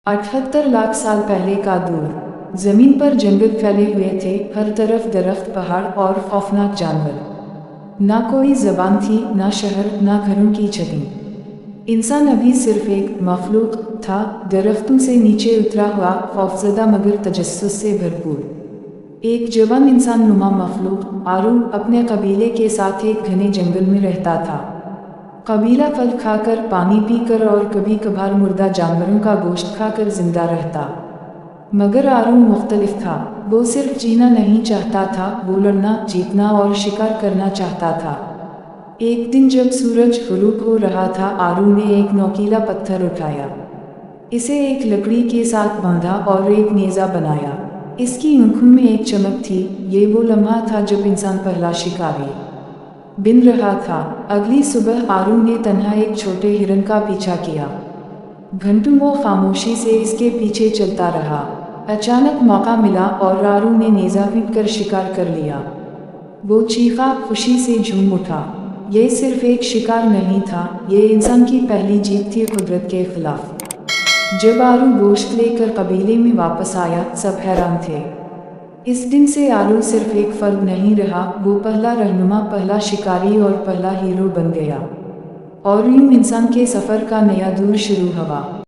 78 लाख साल पहले का दौर। जमीन पर जंगल फैले हुए थे, हर तरफ दरख्त, पहाड़ और खौफनाक जानवर। ना कोई ज़बान थी, ना शहर, ना घरों की छतें। इंसान अभी सिर्फ एक मखलूक था, दरख्तों से नीचे उतरा हुआ, खौफजदा मगर तजस्सुस से भरपूर। एक जवान इंसान नुमा मखलूक आरू अपने कबीले के साथ एक घने जंगल में रहता था। कबीला फल खाकर, पानी पीकर और कभी कभार मुर्दा जानवरों का गोश्त खाकर जिंदा रहता। मगर आरू मुख्तलिफ था। वो सिर्फ जीना नहीं चाहता था, वो लड़ना, जीतना और शिकार करना चाहता था। एक दिन जब सूरज गुरूब हो रहा था, आरू ने एक नोकीला पत्थर उठाया। इसे एक लकड़ी के साथ बांधा और एक नेज़ा बनाया। इसकी आँखों में एक चमक थी। ये वो लम्हा था जब इंसान पहला शिकारी बिन रहा था। अगली सुबह आरू ने तन्हा एक छोटे हिरन का पीछा किया। घंटों वो खामोशी से इसके पीछे चलता रहा। अचानक मौका मिला और आरू ने नेज़ा पीट कर शिकार कर लिया। वो चीखा, खुशी से झूम उठा। ये सिर्फ एक शिकार नहीं था, ये इंसान की पहली जीत थी कुदरत के खिलाफ। जब आरू गोश्त लेकर कबीले में वापस आया, सब हैरान थे। इस दिन से आरू सिर्फ एक फर्द नहीं रहा, वो पहला रहनुमा, पहला शिकारी और पहला हीरो बन गया। और यूं इंसान के सफ़र का नया दौर शुरू हुआ।